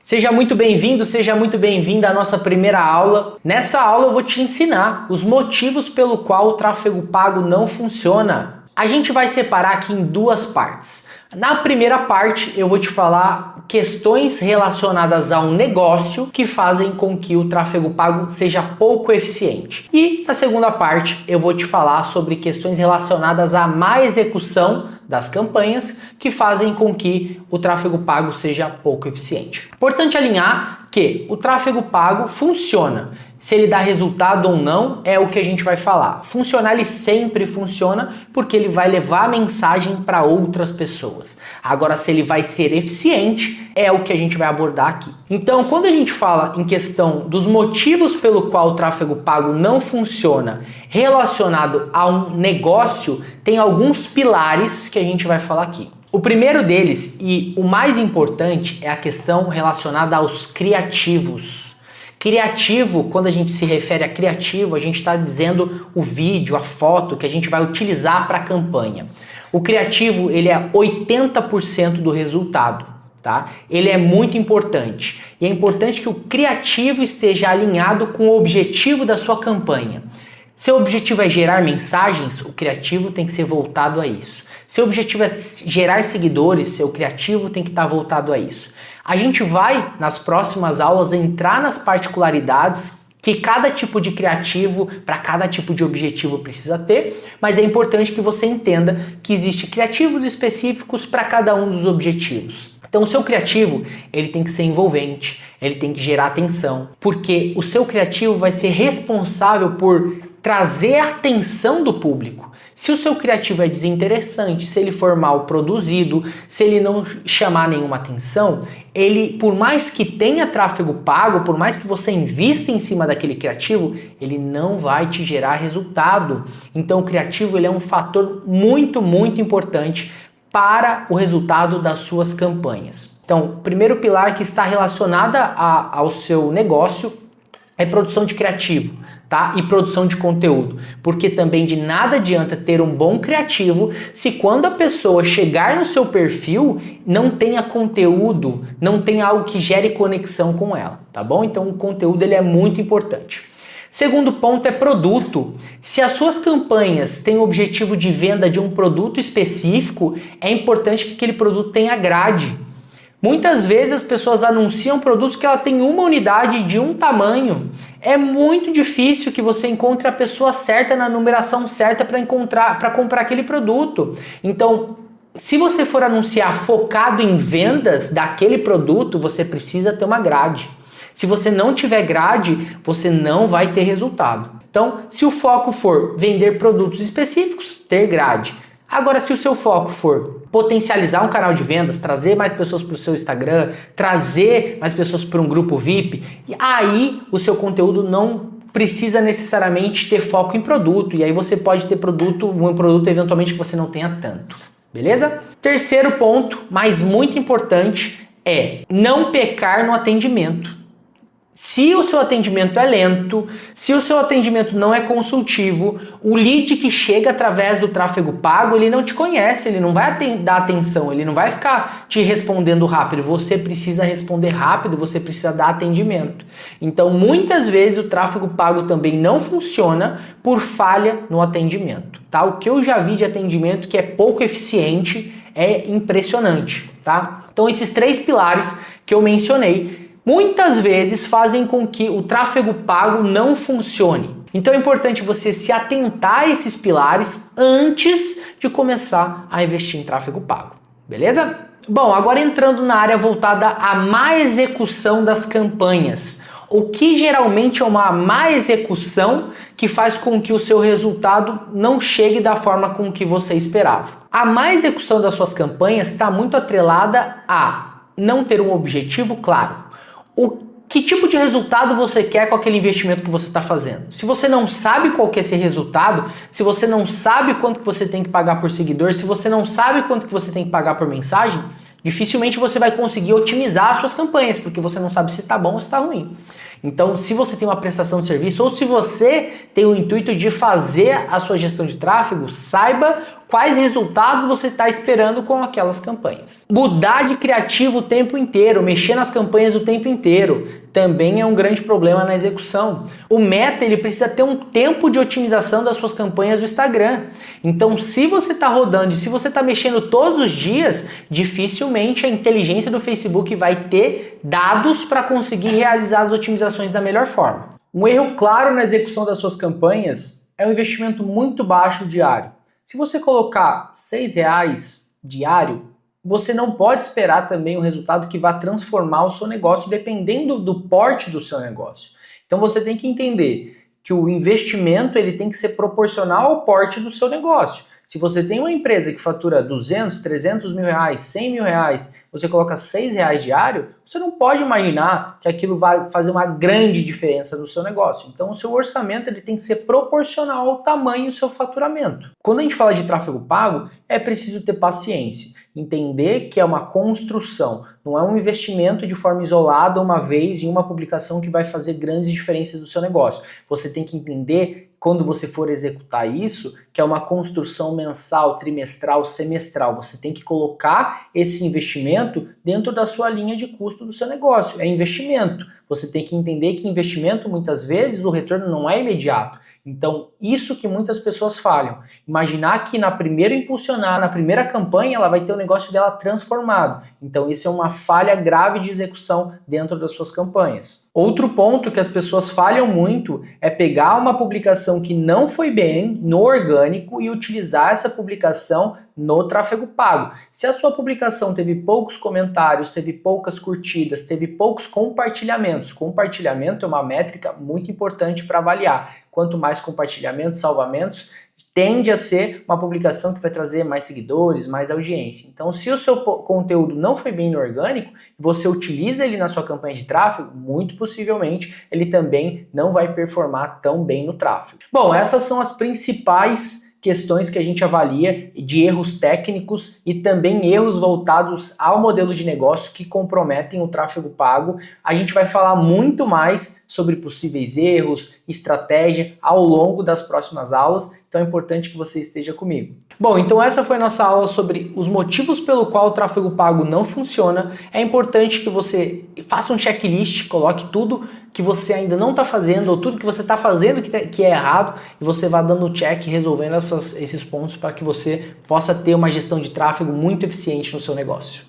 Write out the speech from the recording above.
Seja muito bem-vindo, seja muito bem-vinda à nossa primeira aula. Nessa aula eu vou te ensinar os motivos pelo qual o tráfego pago não funciona. A gente vai separar aqui em duas partes. Na primeira parte eu vou te falar questões relacionadas ao negócio que fazem com que o tráfego pago seja pouco eficiente. E na segunda parte eu vou te falar sobre questões relacionadas à má execução das campanhas que fazem com que o tráfego pago seja pouco eficiente. Importante alinhar que o tráfego pago funciona. Se ele dá resultado ou não é o que a gente vai falar. Funcionar, ele sempre funciona porque ele vai levar a mensagem para outras pessoas. Agora, se ele vai ser eficiente, é o que a gente vai abordar aqui. Então, quando a gente fala em questão dos motivos pelo qual o tráfego pago não funciona relacionado a um negócio, tem alguns pilares que a gente vai falar aqui. O primeiro deles, e o mais importante, é a questão relacionada aos criativos. Criativo, quando a gente se refere a criativo, a gente está dizendo o vídeo, a foto que a gente vai utilizar para a campanha. O criativo, ele é 80% do resultado, tá? Ele é muito importante. E é importante que o criativo esteja alinhado com o objetivo da sua campanha. Se o objetivo é gerar mensagens, o criativo tem que ser voltado a isso. Se o objetivo é gerar seguidores, seu criativo tem que estar voltado a isso. A gente vai, nas próximas aulas, entrar nas particularidades que cada tipo de criativo, para cada tipo de objetivo precisa ter, mas é importante que você entenda que existem criativos específicos para cada um dos objetivos. Então o seu criativo, ele tem que ser envolvente, ele tem que gerar atenção, porque o seu criativo vai ser responsável por trazer a atenção do público. Se o seu criativo é desinteressante, se ele for mal produzido, se ele não chamar nenhuma atenção, ele, por mais que tenha tráfego pago, por mais que você invista em cima daquele criativo, ele não vai te gerar resultado. Então o criativo, ele é um fator muito importante para o resultado das suas campanhas. Então, o primeiro pilar que está relacionado ao seu negócio é produção de criativo, tá? E produção de conteúdo, porque também de nada adianta ter um bom criativo se quando a pessoa chegar no seu perfil não tenha conteúdo, não tenha algo que gere conexão com ela, tá bom? Então o conteúdo, ele é muito importante. Segundo ponto é produto. Se as suas campanhas têm o objetivo de venda de um produto específico, é importante que aquele produto tenha grade. Muitas vezes as pessoas anunciam produtos que ela tem uma unidade de um tamanho. É muito difícil que você encontre a pessoa certa na numeração certa para comprar aquele produto. Então, se você for anunciar focado em vendas daquele produto, você precisa ter uma grade. Se você não tiver grade, você não vai ter resultado. Então, se o foco for vender produtos específicos, ter grade. Agora, se o seu foco for potencializar um canal de vendas, trazer mais pessoas para o seu Instagram, trazer mais pessoas para um grupo VIP, e aí o seu conteúdo não precisa necessariamente ter foco em produto, e aí você pode ter um produto eventualmente que você não tenha tanto, beleza? Terceiro ponto, mas muito importante, é não pecar no atendimento. Se o seu atendimento é lento, se o seu atendimento não é consultivo, o lead que chega através do tráfego pago, ele não te conhece, ele não vai dar atenção, ele não vai ficar te respondendo rápido. Você precisa responder rápido, você precisa dar atendimento. Então, muitas vezes o tráfego pago também não funciona por falha no atendimento, tá? O que eu já vi de atendimento que é pouco eficiente é impressionante, tá? Então, esses três pilares que eu mencionei, muitas vezes fazem com que o tráfego pago não funcione. Então é importante você se atentar a esses pilares antes de começar a investir em tráfego pago, beleza? Bom, agora entrando na área voltada à má execução das campanhas. O que geralmente é uma má execução que faz com que o seu resultado não chegue da forma com que você esperava. A má execução das suas campanhas está muito atrelada a não ter um objetivo claro. Que tipo de resultado você quer com aquele investimento que você está fazendo? Se você não sabe qual que é esse resultado, se você não sabe quanto que você tem que pagar por seguidor, se você não sabe quanto que você tem que pagar por mensagem, dificilmente você vai conseguir otimizar as suas campanhas, porque você não sabe se está bom ou se está ruim. Então, se você tem uma prestação de serviço ou se você tem o intuito de fazer a sua gestão de tráfego, saiba quais resultados você está esperando com aquelas campanhas. Mudar de criativo o tempo inteiro, mexer nas campanhas o tempo inteiro, também é um grande problema na execução. O Meta ele precisa ter um tempo de otimização das suas campanhas do Instagram. Então, se você está rodando e se você está mexendo todos os dias, dificilmente a inteligência do Facebook vai ter dados para conseguir realizar as otimizações da melhor forma. Um erro claro na execução das suas campanhas é um investimento muito baixo diário. Se você colocar R$6 diário, você não pode esperar também um resultado que vá transformar o seu negócio dependendo do porte do seu negócio. Então você tem que entender que o investimento ele tem que ser proporcional ao porte do seu negócio. Se você tem uma empresa que fatura 200, 300 mil reais, 100 mil reais, você coloca R$6 diário, você não pode imaginar que aquilo vai fazer uma grande diferença no seu negócio. Então o seu orçamento ele tem que ser proporcional ao tamanho do seu faturamento. Quando a gente fala de tráfego pago, é preciso ter paciência. Entender que é uma construção, não é um investimento de forma isolada uma vez em uma publicação que vai fazer grandes diferenças no seu negócio. Você tem que entender, quando você for executar isso, que é uma construção mensal, trimestral, semestral. Você tem que colocar esse investimento dentro da sua linha de custo do seu negócio. É investimento. Você tem que entender que investimento, muitas vezes, o retorno não é imediato. Então, isso que muitas pessoas falham. Imaginar que na primeira impulsionar, na primeira campanha, ela vai ter o negócio dela transformado. Então, isso é uma falha grave de execução dentro das suas campanhas. Outro ponto que as pessoas falham muito é pegar uma publicação que não foi bem no orgânico e utilizar essa publicação no tráfego pago. Se a sua publicação teve poucos comentários, teve poucas curtidas, teve poucos compartilhamentos, compartilhamento é uma métrica muito importante para avaliar. Quanto mais compartilhamentos, salvamentos, tende a ser uma publicação que vai trazer mais seguidores, mais audiência. Então, se o seu conteúdo não foi bem no orgânico, você utiliza ele na sua campanha de tráfego, muito possivelmente ele também não vai performar tão bem no tráfego. Bom, essas são as principais questões que a gente avalia de erros técnicos e também erros voltados ao modelo de negócio que comprometem o tráfego pago. A gente vai falar muito mais sobre possíveis erros, estratégia ao longo das próximas aulas, então é importante que você esteja comigo. Bom, então essa foi a nossa aula sobre os motivos pelo qual o tráfego pago não funciona. É importante que você faça um checklist, coloque tudo que você ainda não está fazendo ou tudo que você está fazendo que é errado e você vá dando check, resolvendo esses pontos para que você possa ter uma gestão de tráfego muito eficiente no seu negócio.